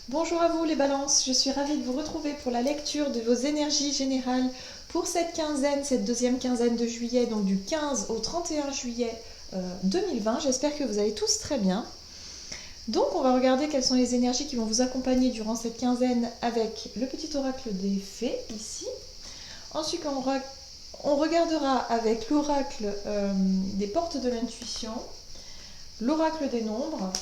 Bonjour à vous les balances, je suis ravie de vous retrouver pour la lecture de vos énergies générales pour cette quinzaine, cette deuxième quinzaine de juillet, donc du 15 au 31 juillet 2020. J'espère que vous allez tous très bien. Donc on va regarder quelles sont les énergies qui vont vous accompagner durant cette quinzaine avec le petit oracle des fées ici. Ensuite on regardera avec l'oracle des portes de l'intuition, l'oracle des nombres.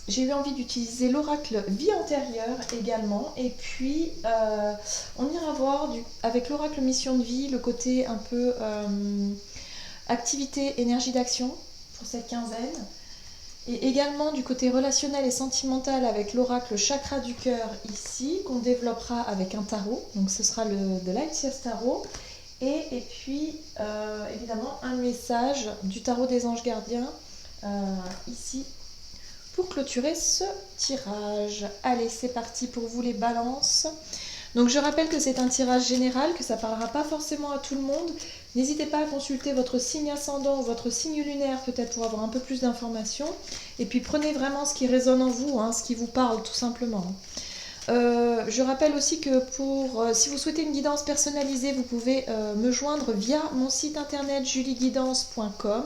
J'ai eu envie d'utiliser l'oracle vie antérieure également. Et puis, on ira voir avec l'oracle mission de vie le côté un peu activité, énergie d'action pour cette quinzaine. Et également du côté relationnel et sentimental avec l'oracle chakra du cœur ici, qu'on développera avec un tarot. Donc ce sera de l'Altias Tarot. Et puis, évidemment, un message du tarot des anges gardiens ici pour clôturer ce tirage. Allez, c'est parti pour vous les balances. Donc je rappelle que c'est un tirage général, que ça ne parlera pas forcément à tout le monde. N'hésitez pas à consulter votre signe ascendant ou votre signe lunaire peut-être pour avoir un peu plus d'informations. Et puis prenez vraiment ce qui résonne en vous, ce qui vous parle tout simplement. Je rappelle aussi que si vous souhaitez une guidance personnalisée, vous pouvez me joindre via mon site internet julieguidance.com.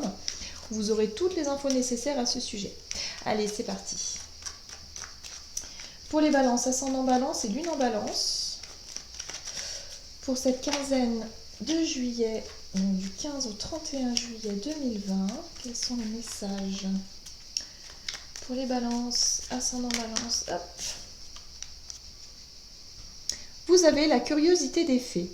Vous aurez toutes les infos nécessaires à ce sujet. Allez, c'est parti. Pour les balances, ascendant balance et lune en balance, pour cette quinzaine de juillet, du 15 au 31 juillet 2020, quels sont les messages? Pour les balances, ascendant balance, hop. Vous avez la curiosité des fées.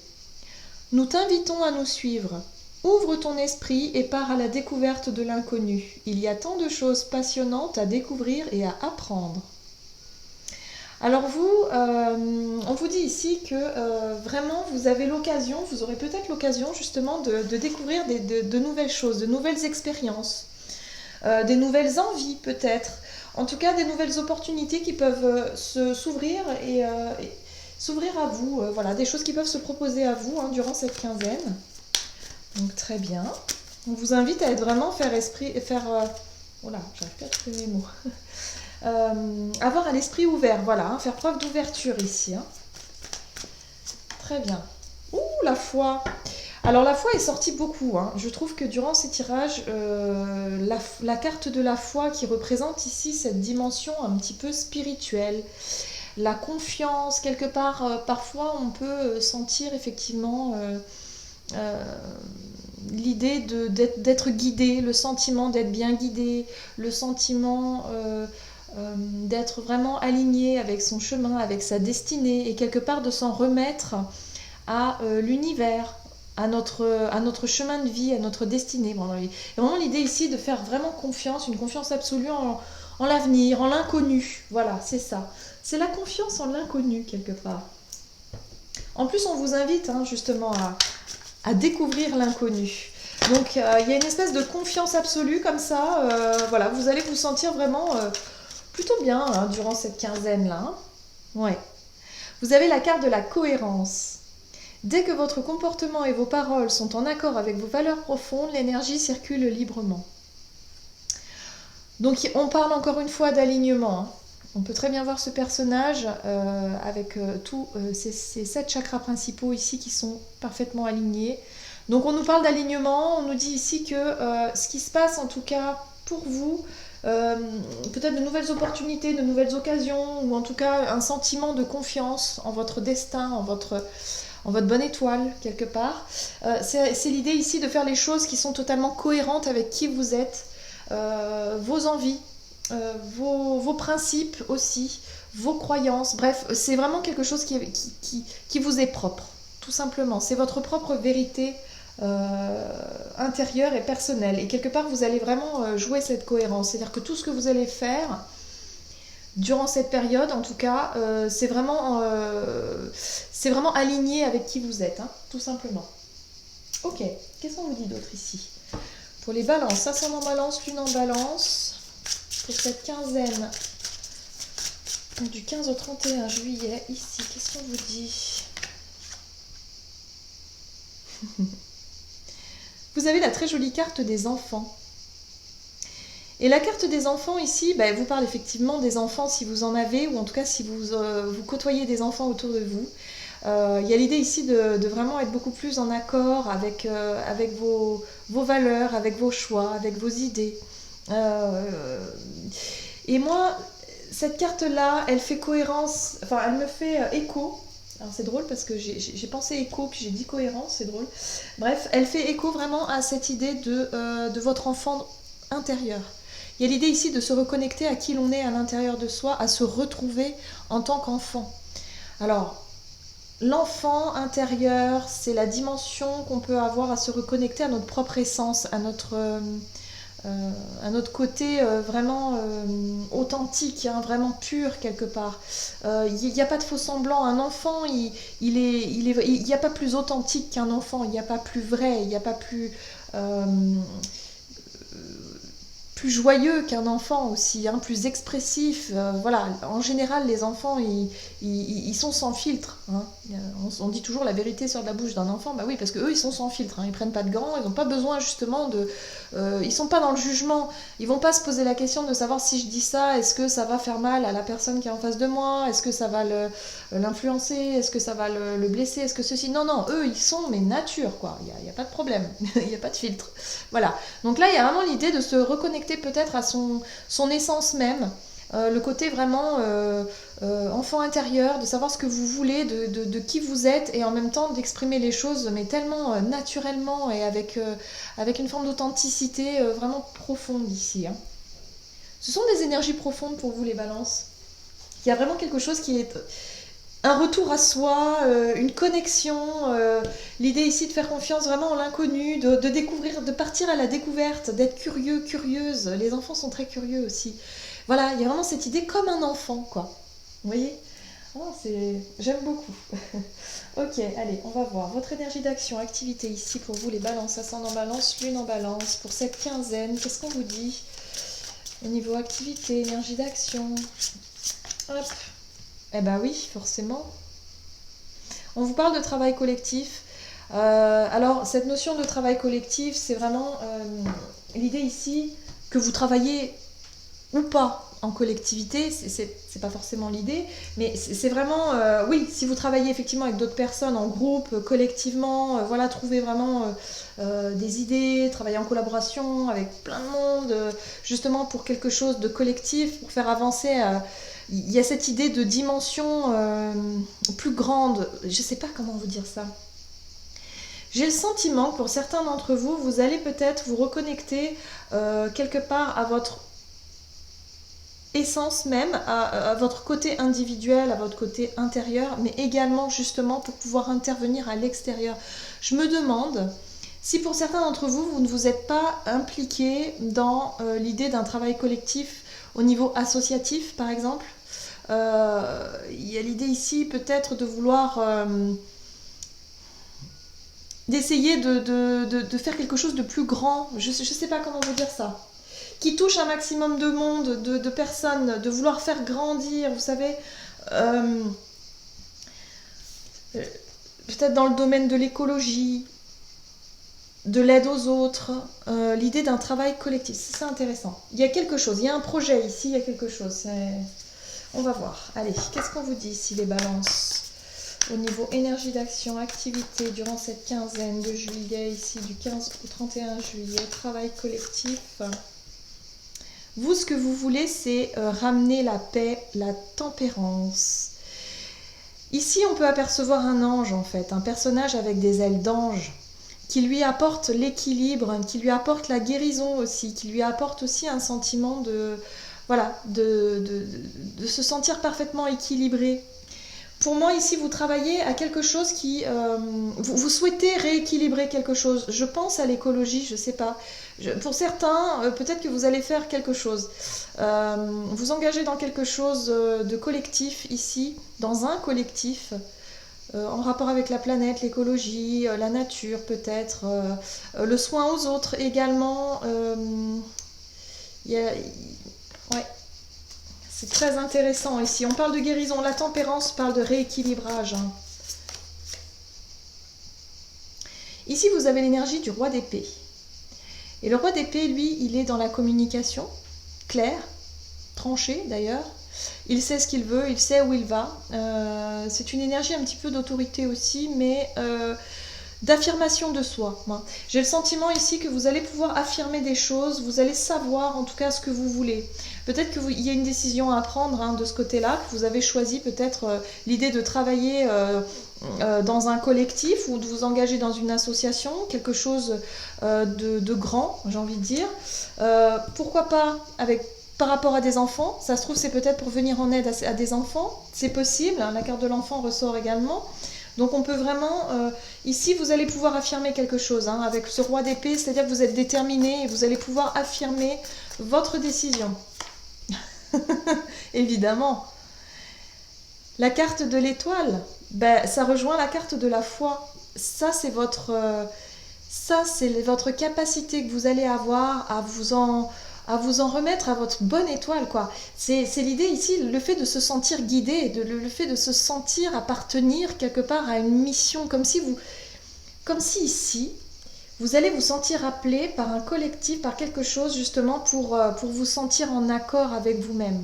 Nous t'invitons à nous suivre. Ouvre ton esprit et pars à la découverte de l'inconnu. Il y a tant de choses passionnantes à découvrir et à apprendre. Alors vous, on vous dit ici que vraiment vous avez l'occasion, vous aurez peut-être l'occasion justement de découvrir de nouvelles choses, de nouvelles expériences, des nouvelles envies peut-être, en tout cas des nouvelles opportunités qui peuvent s'ouvrir et s'ouvrir à vous, voilà, des choses qui peuvent se proposer à vous durant cette quinzaine. Donc très bien. On vous invite à être vraiment oh là, j'arrive pas à trouver mes mots. Avoir un esprit ouvert, voilà, faire preuve d'ouverture ici. Très bien. Ouh, la foi. Alors la foi est sortie beaucoup. Je trouve que durant ces tirages, la carte de la foi qui représente ici cette dimension un petit peu spirituelle, la confiance, quelque part, parfois on peut sentir effectivement l'idée d'être guidé, le sentiment d'être bien guidé, le sentiment d'être vraiment aligné avec son chemin, avec sa destinée, et quelque part de s'en remettre à l'univers, à notre chemin de vie, à notre destinée. Bon, il y a vraiment l'idée ici de faire vraiment confiance, une confiance absolue en l'avenir, en l'inconnu. Voilà, c'est ça. C'est la confiance en l'inconnu, quelque part. En plus, on vous invite justement à découvrir l'inconnu. Donc, il y a une espèce de confiance absolue comme ça. Voilà, vous allez vous sentir vraiment plutôt bien durant cette quinzaine-là. Ouais. Vous avez la carte de la cohérence. Dès que votre comportement et vos paroles sont en accord avec vos valeurs profondes, l'énergie circule librement. Donc on parle encore une fois d'alignement. On peut très bien voir ce personnage avec tous ces 7 chakras principaux ici qui sont parfaitement alignés. Donc on nous parle d'alignement, on nous dit ici que ce qui se passe en tout cas pour vous, peut-être de nouvelles opportunités, de nouvelles occasions, ou en tout cas un sentiment de confiance en votre destin, en votre bonne étoile quelque part. C'est l'idée ici de faire les choses qui sont totalement cohérentes avec qui vous êtes, vos envies, vos principes aussi, vos croyances. Bref, c'est vraiment quelque chose qui vous est propre, tout simplement. C'est votre propre vérité intérieure et personnelle. Et quelque part, vous allez vraiment jouer cette cohérence. C'est-à-dire que tout ce que vous allez faire durant cette période, en tout cas, c'est vraiment aligné avec qui vous êtes, tout simplement. Ok, qu'est-ce qu'on vous dit d'autre ici? Pour les balances, ascendant balance, lune en balance, pour cette quinzaine du 15 au 31 juillet, ici, qu'est-ce qu'on vous dit? Vous avez la très jolie carte des enfants. Et la carte des enfants ici, bah, elle vous parle effectivement des enfants si vous en avez, ou en tout cas si vous côtoyez des enfants autour de vous. Il y a l'idée ici de vraiment être beaucoup plus en accord avec vos valeurs, avec vos choix, avec vos idées. Et moi, cette carte-là, elle fait cohérence, enfin elle me fait écho. Alors c'est drôle parce que j'ai pensé écho puis j'ai dit cohérence, c'est drôle. Bref, elle fait écho vraiment à cette idée de votre enfant intérieur. Il y a l'idée ici de se reconnecter à qui l'on est à l'intérieur de soi, à se retrouver en tant qu'enfant. Alors, l'enfant intérieur, c'est la dimension qu'on peut avoir à se reconnecter à notre propre essence, à notre côté vraiment authentique, hein, vraiment pur quelque part. Il n'y a pas de faux semblant. Un enfant, il n'y a pas plus authentique qu'un enfant. Il n'y a pas plus vrai. Il n'y a pas euh, plus joyeux qu'un enfant aussi, hein, plus expressif. Voilà, en général, les enfants, ils sont sans filtre. Hein. On dit toujours la vérité sort de la bouche d'un enfant. Bah oui, parce qu'eux, ils sont sans filtre. Hein. Ils prennent pas de gants. Ils n'ont pas besoin justement de. Ils sont pas dans le jugement. Ils vont pas se poser la question de savoir si je dis ça, est-ce que ça va faire mal à la personne qui est en face de moi, est-ce que ça va l'influencer, est-ce que ça va le blesser, est-ce que ceci. Non, non, eux, ils sont mais nature, quoi. Il y a pas de problème. Il n'y a pas de filtre. Voilà. Donc là, il y a vraiment l'idée de se reconnecter peut-être à son essence même, le côté vraiment enfant intérieur, de savoir ce que vous voulez, de qui vous êtes, et en même temps d'exprimer les choses, mais tellement naturellement et avec une forme d'authenticité vraiment profonde ici. Hein. Ce sont des énergies profondes pour vous, les balances. Il y a vraiment quelque chose qui est un retour à soi, une connexion, l'idée ici de faire confiance vraiment en l'inconnu, de découvrir, de partir à la découverte, d'être curieux, curieuse. Les enfants sont très curieux aussi. Voilà, il y a vraiment cette idée comme un enfant, quoi. Vous voyez? Oh, j'aime beaucoup. Ok, allez, on va voir. Votre énergie d'action, activité ici pour vous, les balances, ascendant balance, lune en balance. Pour cette quinzaine, qu'est-ce qu'on vous dit? Au niveau activité, énergie d'action. Hop. Eh ben oui, forcément. On vous parle de travail collectif. Alors, cette notion de travail collectif, c'est vraiment l'idée ici que vous travaillez ou pas en collectivité, c'est pas forcément l'idée, mais c'est vraiment, oui, si vous travaillez effectivement avec d'autres personnes, en groupe, collectivement, voilà, trouver vraiment des idées, travailler en collaboration avec plein de monde, justement pour quelque chose de collectif, pour faire avancer. Il y a cette idée de dimension plus grande, je sais pas comment vous dire ça. J'ai le sentiment que pour certains d'entre vous, vous allez peut-être vous reconnecter quelque part à votre essence même, à votre côté individuel, à votre côté intérieur, mais également justement pour pouvoir intervenir à l'extérieur. Je me demande si pour certains d'entre vous, vous ne vous êtes pas impliqué dans l'idée d'un travail collectif au niveau associatif, par exemple. Il y a l'idée ici peut-être de vouloir d'essayer de faire quelque chose de plus grand. Je ne sais pas comment vous dire ça. Qui touche un maximum de monde, de personnes, de vouloir faire grandir, vous savez, peut-être dans le domaine de l'écologie, de l'aide aux autres, l'idée d'un travail collectif, c'est intéressant. Il y a quelque chose, il y a un projet ici, il y a quelque chose. On va voir. Allez, qu'est-ce qu'on vous dit ici, les balances? Au niveau énergie d'action, activité, durant cette quinzaine de juillet, ici du 15 au 31 juillet, travail collectif. Vous, ce que vous voulez, c'est ramener la paix, la tempérance. Ici, on peut apercevoir un ange, en fait, un personnage avec des ailes d'ange, qui lui apporte l'équilibre, qui lui apporte la guérison aussi, qui lui apporte aussi un sentiment voilà, de se sentir parfaitement équilibré. Pour moi, ici, vous travaillez à quelque chose qui... vous souhaitez rééquilibrer quelque chose. Je pense à l'écologie, je ne sais pas. Pour certains, peut-être que vous allez faire quelque chose. Vous engagez dans quelque chose de collectif ici, dans un collectif, en rapport avec la planète, l'écologie, la nature peut-être, le soin aux autres également. Ouais. C'est très intéressant ici. On parle de guérison. La tempérance parle de rééquilibrage. Hein. Ici, vous avez l'énergie du roi d'épée. Et le roi d'épée, lui, il est dans la communication. clair, tranché d'ailleurs. Il sait ce qu'il veut, il sait où il va. C'est une énergie un petit peu d'autorité aussi, mais d'affirmation de soi. J'ai le sentiment ici que vous allez pouvoir affirmer des choses, vous allez savoir en tout cas ce que vous voulez. Peut-être qu'il y a une décision à prendre hein, de ce côté-là, que vous avez choisi peut-être l'idée de travailler dans un collectif ou de vous engager dans une association, quelque chose de grand, j'ai envie de dire. Pourquoi pas par rapport à des enfants, ça se trouve c'est peut-être pour venir en aide à des enfants, c'est possible, hein, la carte de l'enfant ressort également. Donc on peut vraiment, ici vous allez pouvoir affirmer quelque chose, hein, avec ce roi d'épée, c'est-à-dire que vous êtes déterminé et vous allez pouvoir affirmer votre décision. Évidemment. La carte de l'étoile, ben, ça rejoint la carte de la foi. Ça c'est votre capacité que vous allez avoir à vous en remettre à votre bonne étoile, quoi. C'est l'idée ici, le fait de se sentir guidé, le fait de se sentir appartenir quelque part à une mission, comme si ici, vous allez vous sentir appelé par un collectif, par quelque chose justement pour vous sentir en accord avec vous-même.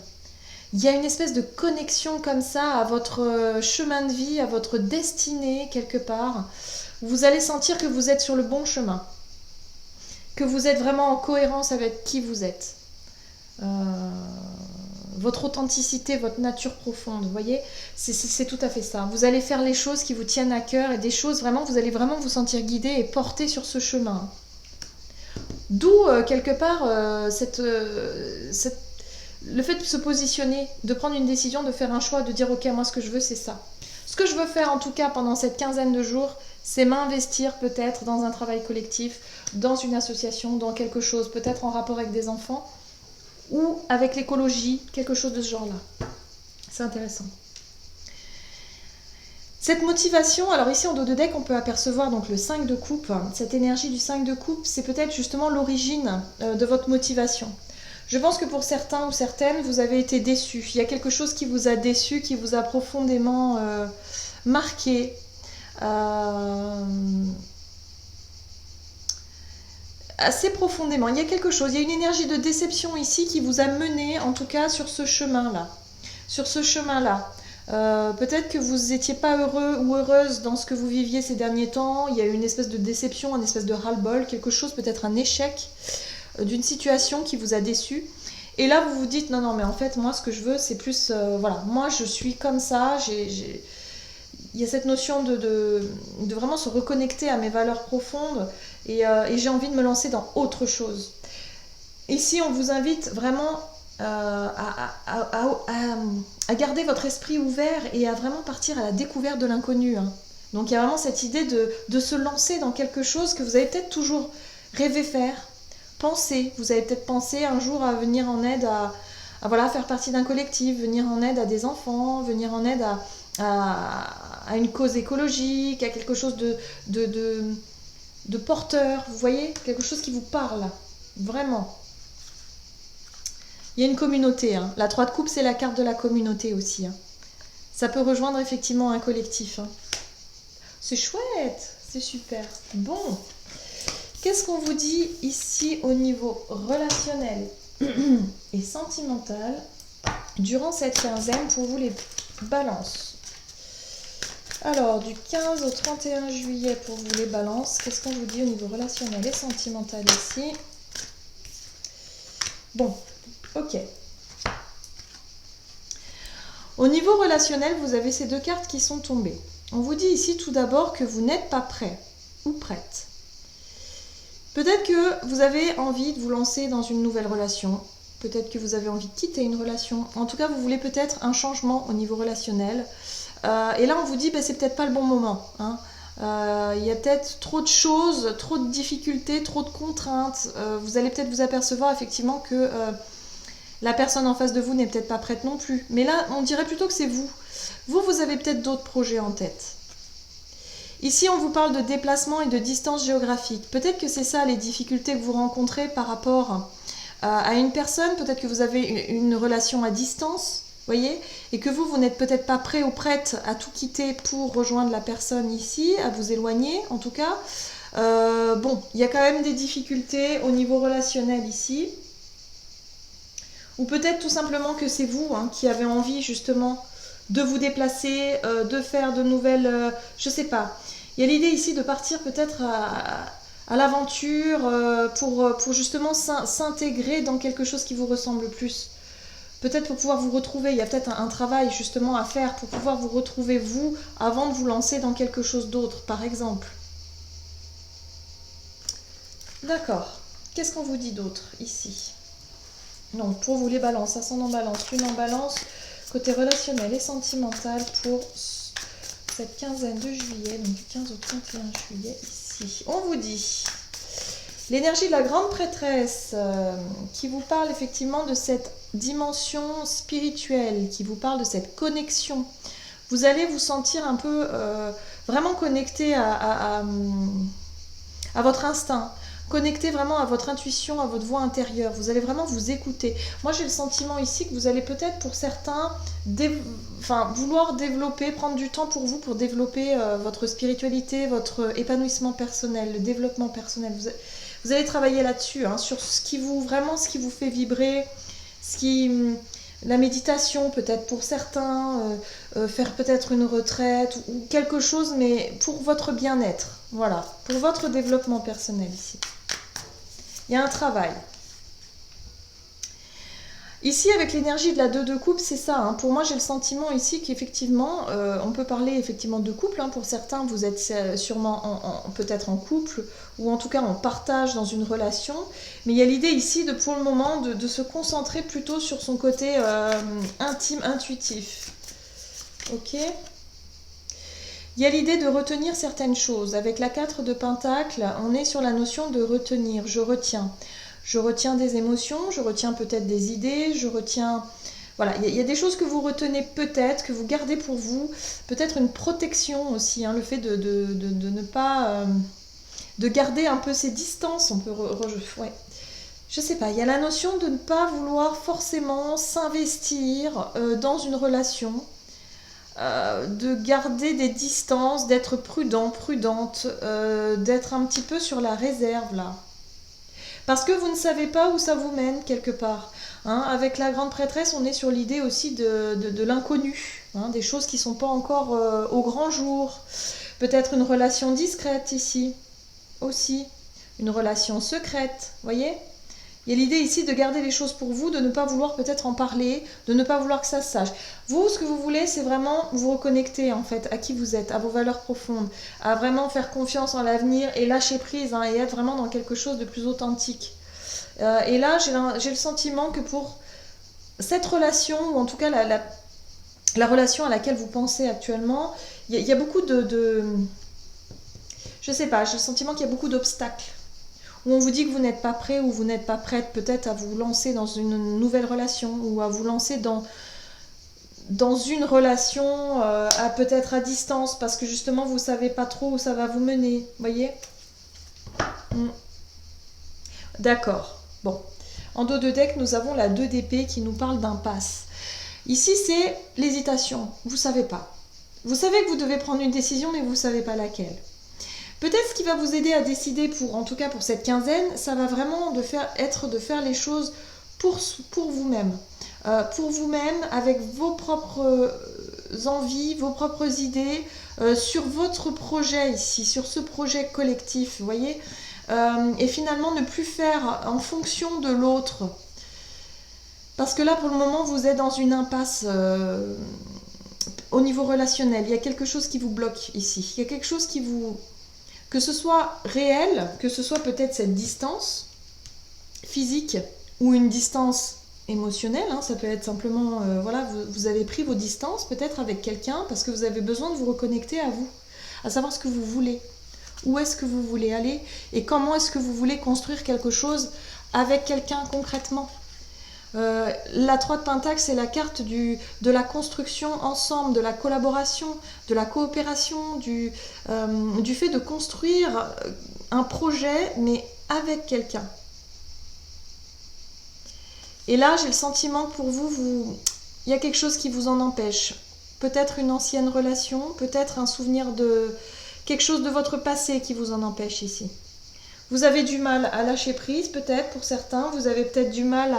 Il y a une espèce de connexion comme ça à votre chemin de vie, à votre destinée quelque part. Vous allez sentir que vous êtes sur le bon chemin, que vous êtes vraiment en cohérence avec qui vous êtes. Votre authenticité, votre nature profonde, vous voyez, c'est tout à fait ça. Vous allez faire les choses qui vous tiennent à cœur et des choses vraiment, vous allez vraiment vous sentir guidé et porté sur ce chemin. D'où, quelque part, le fait de se positionner, de prendre une décision, de faire un choix, de dire ok, moi ce que je veux c'est ça. Ce que je veux faire en tout cas pendant cette quinzaine de jours, c'est m'investir peut-être dans un travail collectif, dans une association, dans quelque chose, peut-être en rapport avec des enfants ou avec l'écologie, quelque chose de ce genre-là. C'est intéressant. Cette motivation, alors ici en dos de deck, on peut apercevoir donc le 5 de coupe. Cette énergie du 5 de coupe, c'est peut-être justement l'origine de votre motivation. Je pense que pour certains ou certaines, vous avez été déçus. Il y a quelque chose qui vous a déçu, qui vous a profondément marqué. Assez profondément. Il y a quelque chose, il y a une énergie de déception ici qui vous a mené, en tout cas, sur ce chemin-là. Sur ce chemin-là. Peut-être que vous n'étiez pas heureux ou heureuse dans ce que vous viviez ces derniers temps. Il y a eu une espèce de déception, une espèce de ras-le-bol, quelque chose, peut-être un échec d'une situation qui vous a déçu. Et là, vous vous dites, non, non, mais en fait, moi, ce que je veux, c'est plus, voilà, moi, je suis comme ça, il y a cette notion de vraiment se reconnecter à mes valeurs profondes et j'ai envie de me lancer dans autre chose. Ici, on vous invite vraiment à garder votre esprit ouvert et à vraiment partir à la découverte de l'inconnu. Hein. Donc, il y a vraiment cette idée de se lancer dans quelque chose que vous avez peut-être toujours rêvé faire, penser. Vous avez peut-être pensé un jour à venir en aide à voilà, faire partie d'un collectif, venir en aide à des enfants, venir en aide à une cause écologique, à quelque chose de porteur, vous voyez, quelque chose qui vous parle, vraiment. Il y a une communauté, hein. La 3 de coupe, c'est la carte de la communauté aussi. Hein. Ça peut rejoindre effectivement un collectif. Hein. C'est chouette, c'est super. Bon, qu'est-ce qu'on vous dit ici au niveau relationnel et sentimental durant cette quinzaine pour vous les balances? Alors, du 15 au 31 juillet pour vous les balances, qu'est-ce qu'on vous dit au niveau relationnel et sentimental ici? Bon, ok. Au niveau relationnel, vous avez ces deux cartes qui sont tombées. On vous dit ici tout d'abord que vous n'êtes pas prêt ou prête. Peut-être que vous avez envie de vous lancer dans une nouvelle relation. Peut-être que vous avez envie de quitter une relation. En tout cas, vous voulez peut-être un changement au niveau relationnel. Et là, on vous dit, ben, c'est peut-être pas le bon moment. Hein. Il y a peut-être trop de choses, trop de difficultés, trop de contraintes. Vous allez peut-être vous apercevoir effectivement que la personne en face de vous n'est peut-être pas prête non plus. Mais là, on dirait plutôt que c'est vous. Vous avez peut-être d'autres projets en tête. Ici, on vous parle de déplacement et de distance géographique. Peut-être que c'est ça les difficultés que vous rencontrez par rapport à une personne. Peut-être que vous avez une relation à distance. Voyez, et que vous n'êtes peut-être pas prêt ou prête à tout quitter pour rejoindre la personne ici, à vous éloigner en tout cas. Bon, il y a quand même des difficultés au niveau relationnel ici. ou peut-être tout simplement que c'est vous hein, qui avez envie justement de vous déplacer, de faire de nouvelles... je sais pas. Il y a l'idée ici de partir peut-être à l'aventure pour justement s'intégrer dans quelque chose qui vous ressemble plus. Peut-être pour pouvoir vous retrouver, il y a peut-être un travail justement à faire pour pouvoir vous retrouver vous avant de vous lancer dans quelque chose d'autre, par exemple. D'accord. Qu'est-ce qu'on vous dit d'autre ici? Non, pour vous les balances, ascendant balance, lune en balance, côté relationnel et sentimental pour cette quinzaine de juillet, donc du 15 au 31 juillet ici. On vous dit l'énergie de la grande prêtresse qui vous parle effectivement de cette dimension spirituelle, qui vous parle de cette connexion. Vous allez vous sentir un peu vraiment connecté à votre instinct, connecté vraiment à votre intuition, à votre voix intérieure. Vous allez vraiment vous écouter. Moi, j'ai le sentiment ici que vous allez peut-être pour certains vouloir développer, prendre du temps pour vous pour développer votre spiritualité, votre épanouissement personnel, le développement personnel. Vous allez travailler là-dessus, hein, sur ce qui vous fait vibrer, la méditation peut-être pour certains, faire peut-être une retraite ou quelque chose, mais pour votre bien-être, voilà, pour votre développement personnel ici. Il y a un travail. Ici, avec l'énergie de la 2 de coupe, c'est ça. Hein. Pour moi, j'ai le sentiment ici qu'effectivement, on peut parler effectivement de couple. Hein. Pour certains, vous êtes sûrement peut-être en couple ou en tout cas en partage dans une relation. Mais il y a l'idée ici, pour le moment, de se concentrer plutôt sur son côté intime, intuitif. Ok ? Il y a l'idée de retenir certaines choses. Avec la 4 de Pentacle, on est sur la notion de retenir. Je retiens. Je retiens des émotions, je retiens peut-être des idées, je retiens... Voilà, il y a des choses que vous retenez peut-être, que vous gardez pour vous. Peut-être une protection aussi, hein, le fait de ne pas... de garder un peu ses distances. On peut... ouais. Je sais pas, il y a la notion de ne pas vouloir forcément s'investir dans une relation. De garder des distances, d'être prudent, prudente, d'être un petit peu sur la réserve là. Parce que vous ne savez pas où ça vous mène quelque part. Hein, avec la grande prêtresse, on est sur l'idée aussi de l'inconnu, hein, des choses qui ne sont pas encore au grand jour. Peut-être une relation discrète ici, aussi. Une relation secrète, voyez ? Il y a l'idée ici de garder les choses pour vous, de ne pas vouloir peut-être en parler, de ne pas vouloir que ça se sache. Vous, ce que vous voulez, c'est vraiment vous reconnecter en fait à qui vous êtes, à vos valeurs profondes, à vraiment faire confiance en l'avenir et lâcher prise hein, et être vraiment dans quelque chose de plus authentique. Et là, j'ai le sentiment que pour cette relation, ou en tout cas la relation à laquelle vous pensez actuellement, il y a beaucoup je sais pas, j'ai le sentiment qu'il y a beaucoup d'obstacles. Où on vous dit que vous n'êtes pas prêt ou vous n'êtes pas prête peut-être à vous lancer dans une nouvelle relation ou à vous lancer dans une relation peut-être à distance parce que justement vous ne savez pas trop où ça va vous mener, voyez ? D'accord, bon. En dos de deck, nous avons la 2 d'épée qui nous parle d'impasse. Ici, c'est l'hésitation, vous ne savez pas. Vous savez que vous devez prendre une décision mais vous ne savez pas laquelle. Peut-être ce qui va vous aider à décider, en tout cas pour cette quinzaine, ça va vraiment être de faire les choses pour vous-même. Pour vous-même, avec vos propres envies, vos propres idées, sur votre projet ici, sur ce projet collectif, vous voyez, et finalement ne plus faire en fonction de l'autre. Parce que là, pour le moment, vous êtes dans une impasse au niveau relationnel. Il y a quelque chose qui vous bloque ici. Il y a quelque chose qui vous... Que ce soit réel, que ce soit peut-être cette distance physique ou une distance émotionnelle, hein, ça peut être simplement, voilà, vous avez pris vos distances peut-être avec quelqu'un parce que vous avez besoin de vous reconnecter à vous, à savoir ce que vous voulez, où est-ce que vous voulez aller et comment est-ce que vous voulez construire quelque chose avec quelqu'un concrètement. La 3 de Pentacle, c'est la carte de la construction ensemble, de la collaboration, de la coopération, du fait de construire un projet, mais avec quelqu'un. Et là, j'ai le sentiment que pour vous, il y a quelque chose qui vous en empêche. Peut-être une ancienne relation, peut-être un souvenir de quelque chose de votre passé qui vous en empêche ici. Vous avez du mal à lâcher prise, peut-être pour certains. Vous avez peut-être du mal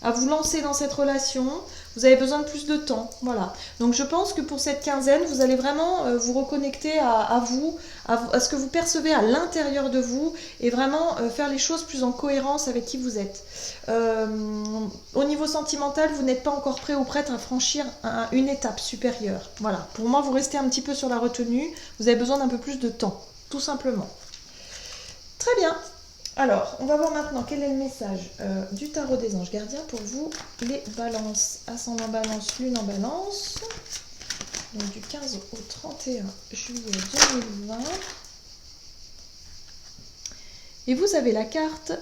à vous lancer dans cette relation, vous avez besoin de plus de temps. Voilà. Donc je pense que pour cette quinzaine, vous allez vraiment vous reconnecter à vous, à ce que vous percevez à l'intérieur de vous et vraiment faire les choses plus en cohérence avec qui vous êtes. Au niveau sentimental, vous n'êtes pas encore prêt ou prête à franchir une étape supérieure. Voilà. Pour moi, vous restez un petit peu sur la retenue. Vous avez besoin d'un peu plus de temps, tout simplement. Très bien. Alors, on va voir maintenant quel est le message du tarot des anges gardiens pour vous, les balances. Ascendant balance, lune en balance. Donc du 15 au 31 juillet 2020. Et vous avez la carte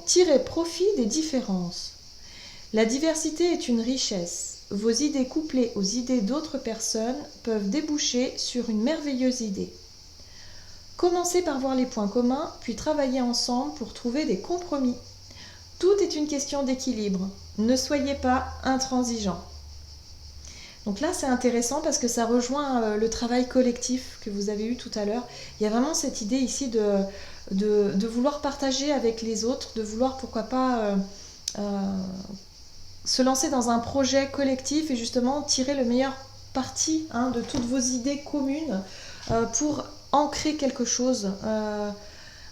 tirer profit des différences. La diversité est une richesse. Vos idées couplées aux idées d'autres personnes peuvent déboucher sur une merveilleuse idée. Commencez par voir les points communs, puis travaillez ensemble pour trouver des compromis. Tout est une question d'équilibre. Ne soyez pas intransigeants. Donc là, c'est intéressant parce que ça rejoint le travail collectif que vous avez eu tout à l'heure. Il y a vraiment cette idée ici de vouloir partager avec les autres, de vouloir, pourquoi pas, se lancer dans un projet collectif et justement tirer le meilleur parti de toutes vos idées communes pour ancrer quelque chose,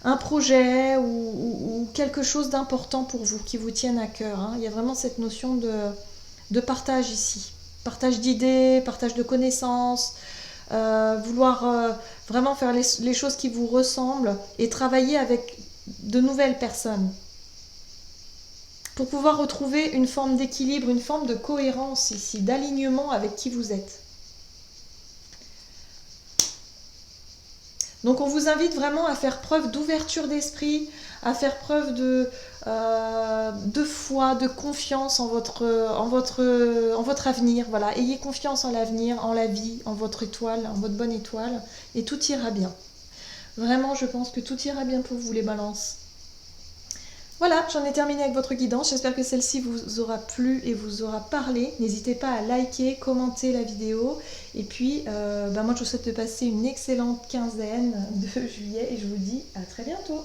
un projet ou quelque chose d'important pour vous, qui vous tienne à cœur. Il y a vraiment cette notion de partage ici. Partage d'idées, partage de connaissances, vouloir vraiment faire les choses qui vous ressemblent et travailler avec de nouvelles personnes pour pouvoir retrouver une forme d'équilibre, une forme de cohérence ici, d'alignement avec qui vous êtes. Donc on vous invite vraiment à faire preuve d'ouverture d'esprit, à faire preuve de foi, de confiance en votre avenir. Voilà, ayez confiance en l'avenir, en la vie, en votre étoile, en votre bonne étoile, et tout ira bien. Vraiment, je pense que tout ira bien pour vous, les balances. Voilà, j'en ai terminé avec votre guidance. J'espère que celle-ci vous aura plu et vous aura parlé. N'hésitez pas à liker, commenter la vidéo. Et puis, moi, je vous souhaite de passer une excellente quinzaine de juillet et je vous dis à très bientôt.